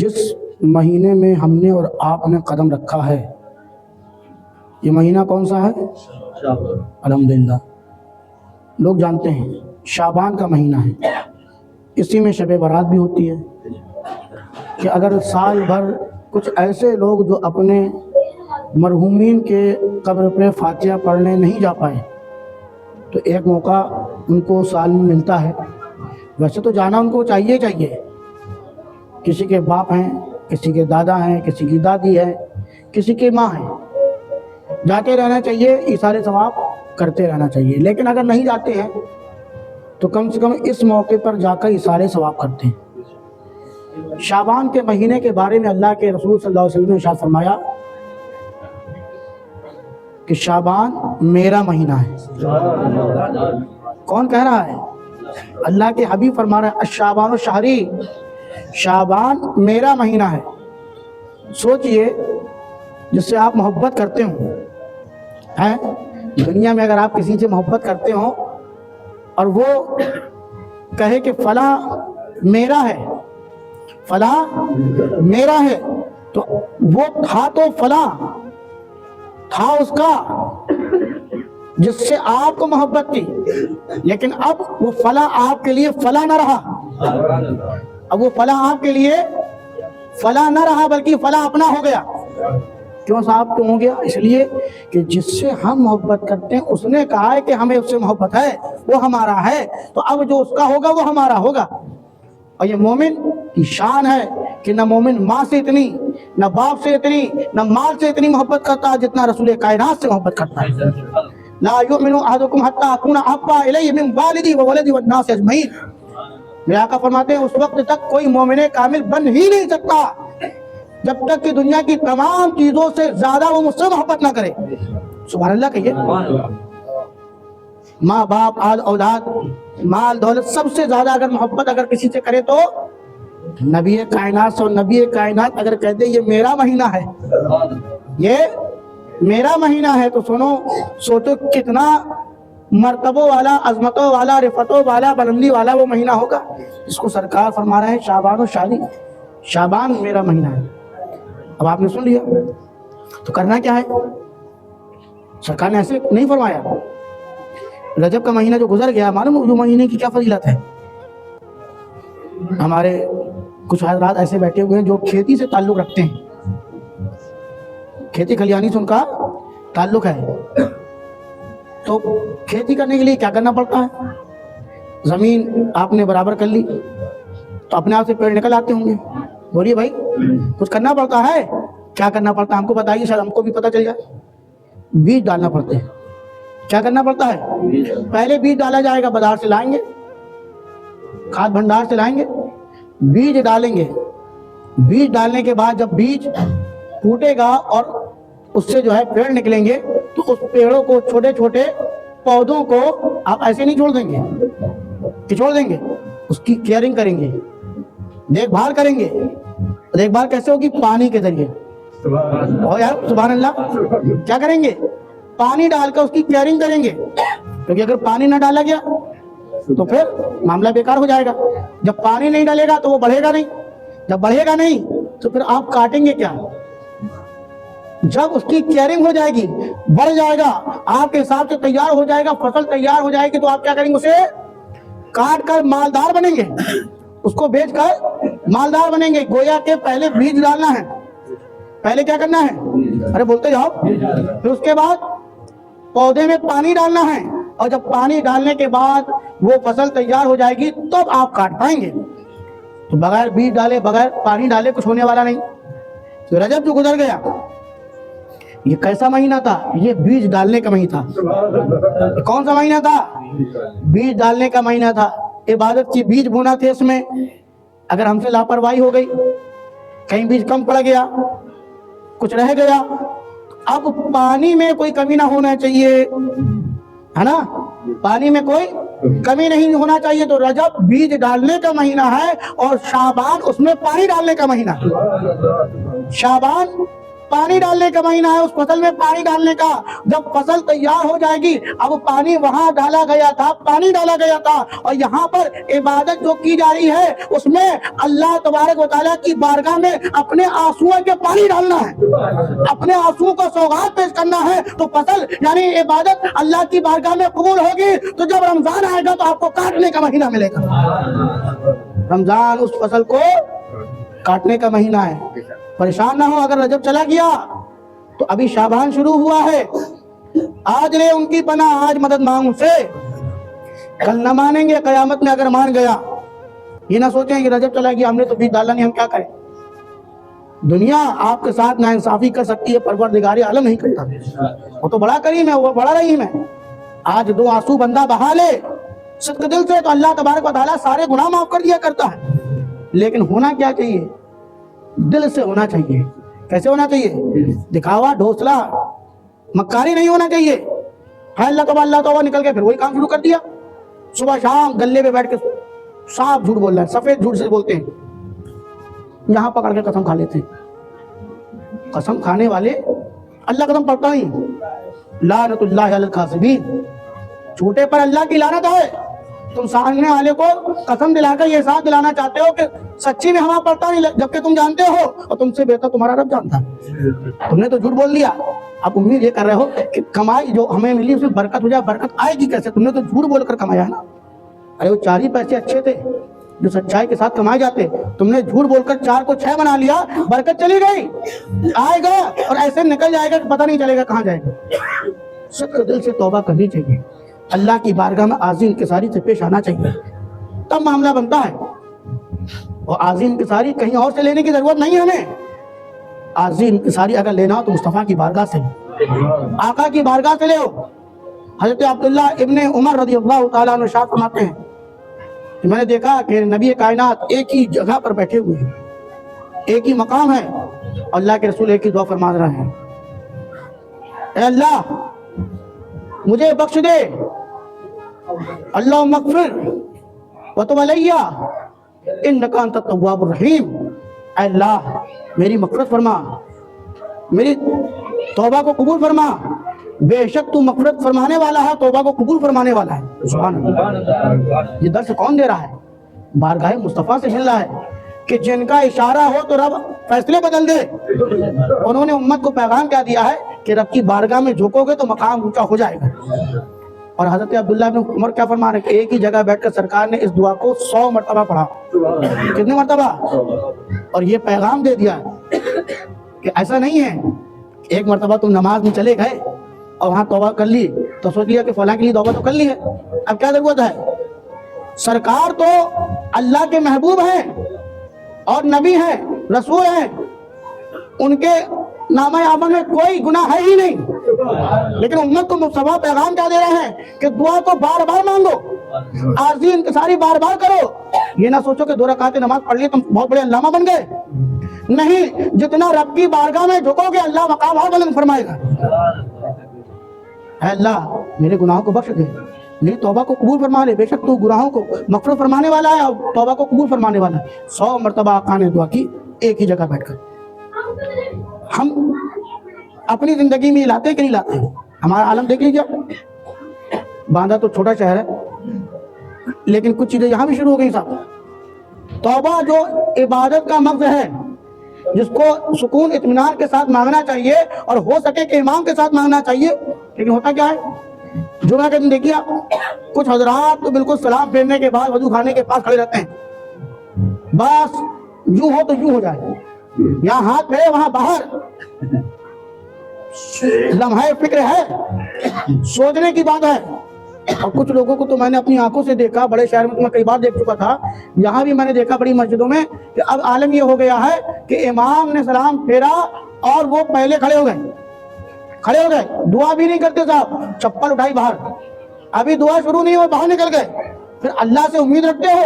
جس مہینے میں ہم نے اور آپ نے قدم رکھا ہے یہ مہینہ کون سا ہے؟ الحمدللہ لوگ جانتے ہیں شعبان کا مہینہ ہے، اسی میں شب برات بھی ہوتی ہے کہ اگر سال بھر کچھ ایسے لوگ جو اپنے مرحومین کے قبر پہ فاتحہ پڑھنے نہیں جا پائے تو ایک موقع ان کو سال میں ملتا ہے۔ ویسے تو جانا ان کو چاہیے کسی کے باپ ہیں، کسی کے دادا ہیں، کسی کی دادی ہے، کسی کی ماں ہیں، جاتے رہنا چاہیے، ایثار ثواب کرتے رہنا چاہیے، لیکن اگر نہیں جاتے ہیں تو کم سے کم اس موقع پر جا کر ایثار ثواب کرتے ہیں۔ شعبان کے مہینے کے بارے میں اللہ کے رسول صلی اللہ علیہ وسلم نے ارشاد فرمایا کہ شعبان میرا مہینہ ہے۔ کون کہہ رہا ہے؟ اللہ کے حبیب فرما رہے ہیں الشعبان شہری، شعبان میرا مہینہ ہے۔ سوچئے جس سے آپ محبت کرتے ہوں ہیں دنیا میں، اگر آپ کسی سے محبت کرتے ہوں اور وہ کہے کہ فلاں میرا ہے، فلاں میرا ہے، تو وہ تھا تو فلاں تھا اس کا جس سے آپ کو محبت تھی، لیکن اب وہ فلاں آپ کے لیے فلاں نہ رہا، اب وہ فلاں آپ کے لیے فلاں نہ رہا بلکہ فلاں اپنا ہو گیا۔ کیوں صاحب کیوں ہو گیا؟ اس لیے کہ جس سے ہم محبت کرتے ہیں اس نے کہا ہے کہ ہمیں اس سے محبت ہے، وہ ہمارا ہے، تو اب جو اس کا ہوگا وہ ہمارا ہوگا۔ اور یہ مومن کی شان ہے کہ نہ مومن ماں سے اتنی، نہ باپ سے اتنی، نہ مال سے اتنی محبت کرتا ہے جتنا رسول کائنات سے محبت کرتا ہے۔ لا یؤمن احدکم حتی اکون احب الیہ من والدی وولدی والناس اجمعین۔ میرے آقا فرماتے ہیں اس وقت تک کوئی مومن کامل بن ہی نہیں سکتا جب تک کہ دنیا کی تمام چیزوں سے زیادہ وہ مجھ سے محبت نہ کرے۔ سبحان اللہ کہیے۔ ماں باپ، آل اولاد، مال دولت، سب سے زیادہ اگر محبت اگر کسی سے کرے تو نبی کائنات سے، اور نبی کائنات اگر کہتے یہ میرا مہینہ ہے، یہ میرا مہینہ ہے، تو سوچو کتنا مرتبوں والا، عظمتوں والا، رفتوں والا، بلندی والا وہ مہینہ ہوگا جس کو سرکار فرما رہے ہیں شعبان و شہری، شعبان میرا مہینہ ہے۔ اب آپ نے سن لیا تو کرنا کیا ہے؟ سرکار نے ایسے نہیں فرمایا۔ رجب کا مہینہ جو گزر گیا، معلوم جو مہینے کی کیا فضیلت ہے؟ ہمارے کچھ حضرات ایسے بیٹھے ہوئے ہیں جو کھیتی سے تعلق رکھتے ہیں، کھیتی کھلیانی سے ان کا تعلق ہے، تو کھیتی کرنے کے لیے کیا کرنا پڑتا ہے؟ زمین آپ نے برابر کر لی تو اپنے آپ سے پیڑ نکل آتے ہوں گے۔ بولیے بھائی، کچھ کرنا پڑتا ہے؟ کیا کرنا پڑتا ہے ہم کو بتائیے، شاید ہم کو بھی پتہ چل جائے۔ بیج ڈالنا پڑتے ہیں۔ کیا کرنا پڑتا ہے؟ پہلے بیج ڈالا جائے گا، بازار سے لائیں گے، کھاد بھنڈار سے لائیں گے، بیج ڈالیں گے۔ بیج ڈالنے کے بعد جب بیج پھوٹے گا اور اس سے جو ہے پیڑ نکلیں گے تو اس پیڑوں کو، چھوٹے چھوٹے پودوں کو آپ ایسے نہیں چھوڑ دیں گے کہ چھوڑ دیں گے، اس کی کیئرنگ کریں گے، دیکھ بھال کریں گے۔ دیکھ بھال کیسے ہوگی؟ پانی کے ذریعے۔ یار سبحان اللہ، کیا کریں گے؟ پانی ڈال کر اس کی کیئرنگ کریں گے، کیونکہ اگر پانی نہ ڈالا گیا تو پھر معاملہ بیکار ہو جائے گا۔ جب پانی نہیں ڈالے گا تو وہ بڑھے گا نہیں، جب بڑھے گا نہیں تو پھر آپ کاٹیں گے کیا؟ جب اس کی کیئرنگ ہو جائے گی، بڑھ جائے گا، آپ کے حساب سے تیار ہو جائے گا، فصل تیار ہو جائے گی، تو آپ کیا کریں گے؟ اسے کاٹ کر مالدار بنیں گے، اس کو بیچ کر مالدار بنیں گے۔ گویا کہ پہلے بیج ڈالنا ہے، پہلے کیا کرنا ہے؟ ارے بولتے جاؤ۔ پھر اس کے بعد پودے میں پانی ڈالنا ہے، اور جب پانی ڈالنے کے بعد وہ فصل تیار ہو جائے گی تب آپ کاٹ پائیں گے۔ تو بغیر بیج ڈالے، بغیر پانی ڈالے کچھ ہونے والا نہیں۔ تو رجب جو گزر گیا یہ کیسا مہینہ تھا؟ یہ بیج ڈالنے کا مہینہ تھا۔ کون سا مہینہ تھا؟ بیج ڈالنے کا مہینہ تھا۔ عبادت کی بیج بونا تھے اس میں، اگر ہم سے لاپرواہی ہو گئی، کہیں بیج کم پڑ گیا، کچھ رہ گیا، اب پانی میں کوئی کمی نہ ہونا چاہیے، ہے نا؟ پانی میں کوئی کمی نہیں ہونا چاہیے۔ تو رجب بیج ڈالنے کا مہینہ ہے اور شعبان اس میں پانی ڈالنے کا مہینہ ہے۔ شعبان पानी डालने का महीना है, उस फसल में पानी डालने का। जब फसल तैयार हो जाएगी, अब पानी वहां डाला गया था, पानी डाला गया था, और यहाँ पर इबादत जो की जा रही है उसमें अल्लाह तबारक व तआला की बारगाह में अपने आंसुओं के पानी डालना है, अपने आंसुओं को सौगात पेश करना है। तो फसल यानी इबादत अल्लाह की बारगाह में कबूल होगी। तो जब रमजान आएगा तो आपको काटने का महीना मिलेगा। रमजान उस फसल को काटने का महीना है। परेशान ना हो अगर रजब चला गया तो अभी शाबान शुरू हुआ है। आज ले उनकी पनाह, आज मदद मांग उनसे, कल न मानेंगे कयामत में अगर मान गया। ये ना सोचें कि रजब चला गया हमने तो बीज डाला नहीं, हम क्या करें। दुनिया आपके साथ नाइंसाफी कर सकती है, परवरदिगार आलम नहीं करता। वो तो बड़ा करीम है, वो बड़ा रहीम है। आज दो आंसू बंदा बहा ले सच्चे दिल से तो अल्लाह तबारक व तआला सारे गुनाह माफ कर दिया करता है। लेकिन होना क्या चाहिए, दिल से होना चाहिए। कैसे होना चाहिए, दिखावा ढोसला मक्कारी नहीं होना चाहिए। है अल्लाह तौबा निकल के फिर वही काम शुरू कर दिया। सुबह शाम गले पे बैठ के साफ झूठ बोल रहा है, सफेद झूठ से बोलते हैं। यहाँ पकड़ के कसम खा लेते हैं। कसम खाने वाले अल्लाह कसम पड़ता ही, लानतुल्लाहि अलल काज़िबीन, झूठे पर अल्लाह की लानत है। तुम सामने वाले को कसम दिलाकर ये साथ दिलाना चाहते हो कि सच्ची में हमारा पड़ता नहीं, जबकि तुम जानते हो और तुमसे बेहतर तुम्हारा रब जानता है। तुमने तो झूठ बोल दिया। आप उम्मीद ये कर रहे हो कि कमाई जो हमें मिली उसमें बरकत हो जाए। बरकत आएगी कैसे, तुमने तो झूठ बोलकर कमाया ना। अरे वो 4 ही पैसे अच्छे थे जो सच्चाई के साथ कमाए जाते, तुमने झूठ बोलकर 4 को 6 बना लिया, बरकत चली गई। आएगा और ऐसे निकल जाएगा कि पता नहीं चलेगा कहाँ जाएगा। सच्चे दिल से तौबा करनी चाहिए, अल्लाह की बारगाह में आज़ीम इंकिसारी से पेश आना चाहिए, तब मामला बनता है। और आज़ीम इंकिसारी कहीं और से लेने की जरूरत नहीं है हमें। आज़ीम इंकिसारी अगर लेना हो तो मुस्तफ़ा की बारगाह से, आका की बारगाह से ले। हज़रत अब्दुल्लाह इब्ने उमर रज़ियल्लाहु ताला अन्हु इरशाद फरमाते हैं कि मैंने देखा कि नबी कायनात एक ही जगह पर बैठे हुए हैं, एक ही मकाम है, अल्लाह के रसूल एक ही दुआ फरमा रहे हैं, ऐ अल्लाह मुझे बख्श दे, अल्लाह मग़फ़िर व तुब अलैया इन्नका अंत तव्वाबुर रहीम। ऐ अल्लाह मेरी मग़फ़िरत फरमा, मेरी तौबा को कबूल फरमा, बेशक तू मग़फ़िरत फरमाने वाला है, तौबा को कबूल फरमाने वाला है। सुभान अल्लाह। ये दर्स कौन दे रहा है, बारगाह मुस्तफ़ा से मिल रहा है कि जिनका इशारा हो तो रब फैसले बदल दे। उन्होंने उम्मत को पैगाम क्या दिया है कि रब की बारगाह में झुकोगे तो मकाम ऊंचा हो जाएगा। और हज़रत अब्दुल्लाह इब्न उमर क्या फरमा रहे हैं कि एक ही जगह बैठकर सरकार ने इस दुआ को 100 मरतबा पढ़ा। कितने मरतबा, और ये पैगाम दे दिया कि ऐसा नहीं है एक मरतबा तुम नमाज में चले गए और वहाँ तौबा कर ली तो सोच लिया कि फलां के लिए तौबा तो कर ली है, अब क्या जरूरत है। सरकार तो अल्लाह के महबूब हैं और नबी हैं, रसूल हैं, उनके नामा आमल में कोई गुनाह है ही नहीं। लेकिन उम्मत को मुस्तफ़ा पैगाम क्या दे रहे हैं कि दुआ को बार बार मांगो, आज़ी इंकिसारी बार बार करो। ये ना सोचो कि 2 रकात नमाज पढ़ ली तुम बहुत बड़े अल्लामा बन गए, नहीं, जितना रब की बारगाह में झुकोगे अल्लाह मकाम और बुलंद फरमाएगा। अल्लाह मेरे गुनाहों को बख्श दे, मेरी तौबा को कबूल फरमा ले, बेशक तू गुनाहों को मग़फ़िरत फरमाने वाला है और तौबा को कबूल फरमाने वाला है। 100 मरतबा आका ने दुआ की एक ही जगह बैठकर। हम अपनी जिंदगी में लाते कि नहीं लाते, हमारा आलम देख लीजिए। बांदा तो छोटा शहर है लेकिन कुछ चीजें यहाँ भी शुरू हो गई साहब। तौबा जो इबादत का मक़सद है, जिसको सुकून इत्मीनान के साथ मांगना चाहिए और हो सके कि इमाम के साथ मांगना चाहिए, लेकिन होता क्या है, जुमा के दिन देखिए आप, कुछ हजरात तो बिल्कुल सलाम फेरने के बाद वजू खाने के पास खड़े रहते हैं, बस यूं हो तो यूं हो जाए, यहाँ हाथ फेरे वहां बाहर। लम्हा फिक्र है, सोचने की बात है। और कुछ लोगों को तो मैंने अपनी आंखों से देखा, बड़े शहर में तो मैं कई बार देख चुका था, यहाँ भी मैंने देखा बड़ी मस्जिदों में कि अब आलम ये हो गया है कि इमाम ने सलाम फेरा और वो पहले खड़े हो गए, दुआ भी नहीं करते साहब, चप्पल उठाई बाहर, अभी दुआ शुरू नहीं हो बाहर निकल गए। फिर अल्लाह से उम्मीद रखते हो,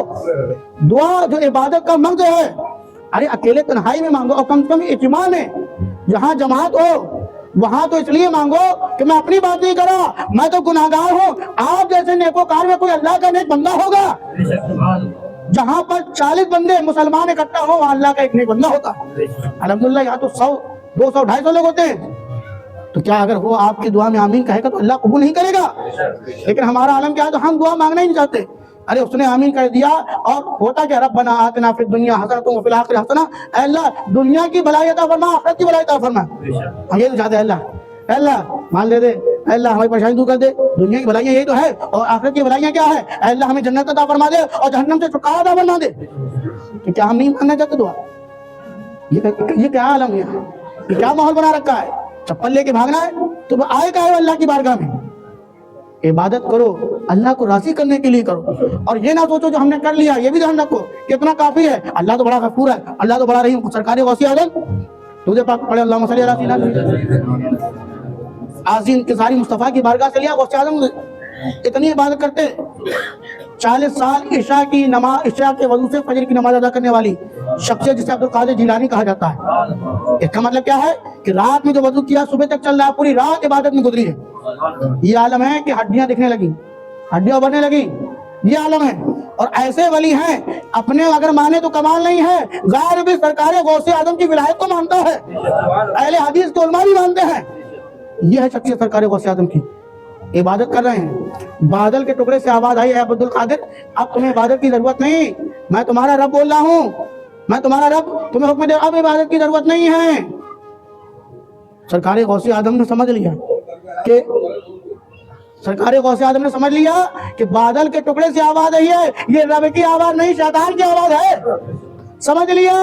दुआ जो इबादत का मक़सद है, अरे अकेले तन्हाई में मांगो और कम से कम इज्तिमा में, जहाँ जमात हो वहां तो इसलिए मांगो कि मैं अपनी बात नहीं कर रहा, मैं तो गुनाहगार हूँ, आप जैसे नेकोकार में कोई अल्लाह का नेक बंदा होगा। जहां पर 40 बंदे मुसलमान इकट्ठा हो वहां अल्लाह का एक नेक बंदा होता। अल्हम्दुलिल्लाह यहाँ तो 100 200-250 लोग होते हैं, तो क्या अगर वो आपकी दुआ में आमीन कहेगा तो अल्लाह कबूल नहीं करेगा? लेकिन हमारा आलम क्या है, तो हम दुआ मांगना ही नहीं चाहते। अरे उसने आमीन कर दिया और होता क्या, रब्बना आतिना फिद दुनिया हसनतुम व फिल आखिरति हसना, अल्लाह दुनिया की भलाई अता फरमा, आखिरत की भलाई अता फरमा। हम ये तो चाहते हैं, अल्लाह माल दे दे, अल्लाह हमारी परेशानी दूर कर दे। दुनिया की भलाइयाँ यही तो है, और आखिरत की भलाइयाँ क्या है, अल्लाह हमें जन्नत अता फरमा दे और जहन्नम से छुटकारा अता फरमा दे। तो क्या हम नहीं मानना चाहते दुआ? ये क्या आलम है, ये क्या माहौल बना रखा है? चप्पल लेके भागना है तो आए का है अल्लाह की बारगाह में। इबादत करो, अल्लाह को राजी करने के लिए करो, और ये ना सोचो जो हमने कर लिया, ये भी ध्यान रखो कि इतना काफी है। अल्लाह तो बड़ा गफूर है, अल्लाह तो बड़ा रहीम। सरकारी गौसी आजम तुझे पाक पढ़े अल्लाहुम्मा सल्ली अला सय्यिदना आज़ीम के सारी मुस्तफ़ा की बारगाह से लिया। गौसे आजम इतनी इबादत करते, 40 साल ईशा की नमाज, ईशा के वजू से फजर की नमाज अदा करने वाली शख्सियत जिसे अब्दुल कादिर जिलानी कहा जाता है। इसका मतलब क्या है कि रात में जो वजू किया सुबह तक चल रहा है, पूरी रात इबादत में गुजरी है। ये आलम है कि हड्डियां दिखने लगी, हड्डियां बढ़ने लगी, ये आलम है। और ऐसे वली हैं, अपने अगर माने तो कमाल नहीं है, गैर भी सरकार गौसे आजम की विलायत को मानता है, अहले हदीस के उलमा भी मानते हैं। ये है शख्सियत सरकार गौसे आजम की। इबादत कर रहे हैं, बादल के टुकड़े से आवाज आई, अब्दुल कादिर अब तुम्हें इबादत की जरूरत नहीं, मैं तुम्हारा रब बोल रहा हूँ, मैं तुम्हारा रब, तुम्हें हुक्म दे, अब इबादत की जरूरत नहीं है। सरकार गौसे आजम ने समझ लिया कि सरकार गौसे आजम ने समझ लिया कि बादल के टुकड़े से आवाज आई है, ये रब की आवाज नहीं, शैतान की आवाज है। समझ लिया।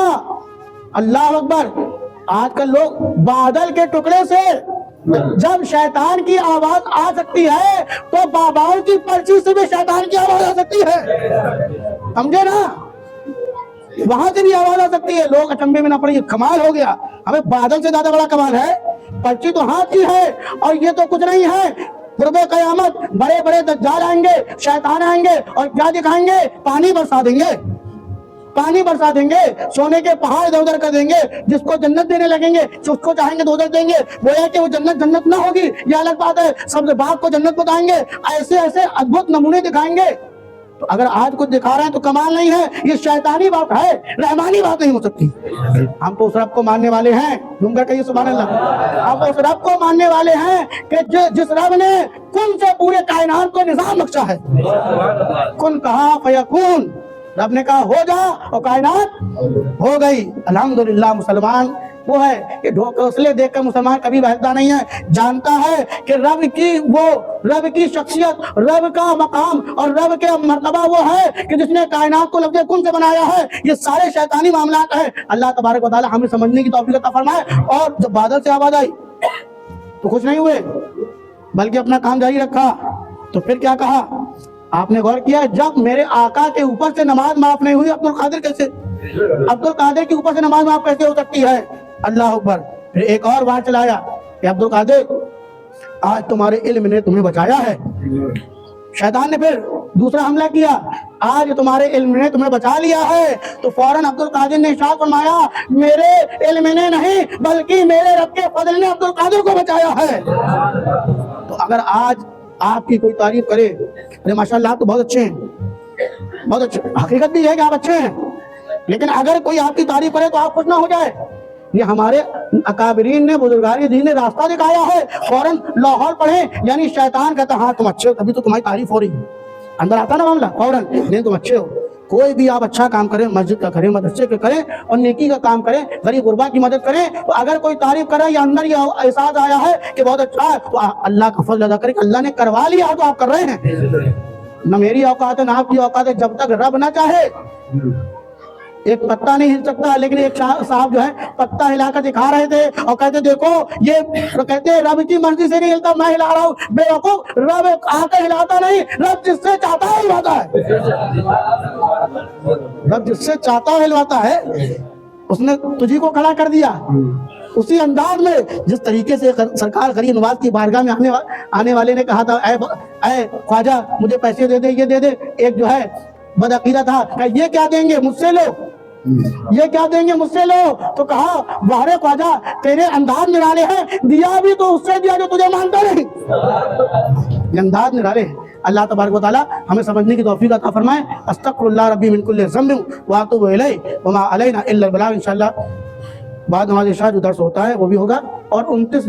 अल्लाह अकबर। आजकल लोग बादल के टुकड़े से जब शैतान की आवाज आ सकती है तो बाबाओं की पर्ची से भी शैतान की आवाज आ सकती है, समझे ना? वहां से भी आवाज आ सकती है। लोग अचंभे में ना पड़े, कमाल हो गया, हमें बादल से ज्यादा बड़ा कमाल है, पर्ची तो हाथ की है और ये तो कुछ नहीं है। कुर्बे क़यामत बड़े बड़े दज्जाल आएंगे, शैतान आएंगे और क्या दिखाएंगे, पानी बरसा देंगे, पानी बरसा देंगे, सोने के पहाड़ इधर उधर कर देंगे, जिसको जन्नत देने लगेंगे, उसको चाहेंगे तो उधर देंगे। वो है कि वो जन्नत ना होगी, ये अलग बात है, सब बाप को जन्नत बताएंगे, ऐसे ऐसे अद्भुत नमूने दिखाएंगे। तो अगर आज कुछ दिखा रहे हैं तो कमाल नहीं है, ये शैतानी बात है, रहमानी बात नहीं हो सकती। हम तो उस रब को मानने वाले हैं, तुम कहिए सुभान अल्लाह। हम उस रब को मानने वाले हैं कि जिस रब ने कुन से पूरे कायनात को निजाम बख्शा है। कुन कहा फयकून, रब ने कहा हो जा और कायनात हो गई। अल्हम्दुलिल्लाह मुसलमान वो है कि ढोकसले देखकर मुसलमान कभी बहकता नहीं है, जानता है कि रब की शख्सियत, रब का मकाम और रब के मर्तबा वो है कि जिसने कायनात को लफ्ज़े कुन से बनाया है। ये सारे शैतानी मामलात है। अल्लाह तबारक व तआला हमें समझने की तौफीक अता फरमाए। और जब बादल से आवाज आई तो खुश नहीं हुए, बल्कि अपना काम जारी रखा। तो फिर क्या कहा आपने गौर किया, जब मेरे आका के ऊपर से नमाज माफ नहीं हुई, अब्दुल कादिर के ऊपर से नमाज माफ कैसे हो सकती है? अल्लाह अकबर। फिर एक और बात चलाया कि अब्दुल कादिर आज तुम्हारे इल्म ने तुम्हें बचाया है। शैतान ने फिर दूसरा हमला किया, आज तुम्हारे इल्म ने तुम्हें बचा लिया है। तो फौरन अब्दुल कादिर ने इरशाद फरमाया, मेरे इल्म ने नहीं बल्कि मेरे रब के फजल ने अब्दुल कादिर को बचाया है। तो अगर आज आपकी कोई तारीफ करे, अरे माशाल्लाह आप तो बहुत अच्छे हैं, बहुत अच्छे, हकीकत भी है कि आप अच्छे हैं, लेकिन अगर कोई आपकी तारीफ करे तो आप खुश ना हो जाए। ये हमारे अकाबरीन ने, बुजुर्गान दीन ने रास्ता दिखाया है। फौरन लाहौर पढ़े, यानी शैतान कहता हाँ तुम अच्छे हो, तभी तो तुम्हारी तारीफ हो रही है। अंदर आता ना मामला, फौरन नहीं तुम अच्छे हो। कोई भी आप अच्छा काम करें, मस्जिद का करें, मदरसे का करें और नेकी का काम करें, गरीब गुरबा की मदद करें, तो अगर कोई तारीफ करे या अंदर ये एहसास आया है कि बहुत अच्छा है, तो अल्लाह का फजल अदा करें, अल्लाह ने करवा लिया तो आप कर रहे हैं। न मेरी औकात है, न आपकी औकात है, जब तक रब ना चाहे एक पत्ता नहीं हिल सकता। लेकिन एक साहब जो है पत्ता हिलाकर दिखा रहे थे और कहते देखो ये, तो कहते रब की मर्जी से नहीं हिलता, मैं हिला रहा हूँ। बेवकूफ, रब आकर हिलाता नहीं, रब जिससे चाहता है हिलाता है। रब जिससे चाहता है हिलवाता है। उसने तुझी को खड़ा कर दिया उसी अंदाज में जिस तरीके से सरकार गरीब नवाज की बारगाह में आने वाले ने कहा था, ऐ ख्वाजा मुझे पैसे दे दे, ये दे दे। एक जो है बदअकीदा था, ये क्या देंगे मुझसे लो, ये क्या देंगे मुझसे लो। तो कहा वारे ख्वाजा तेरे अंदाज निराले हैं, दिया भी तो उससे दिया जो तुझे मानता नहीं। अंदाज निराले हैं। अल्लाह तबारक व तआला हमें समझने की तौफीक अता फरमाए। अस्तगफिरुल्लाह रब्बी मिन कुल्लि ज़ंबिन व अतूबु इलैहि व मा अलैना इल्ला अल बलाग। इंशाअल्लाह بعد نماز عشاء جو درس ہوتا ہے وہ بھی ہوگا، اور 29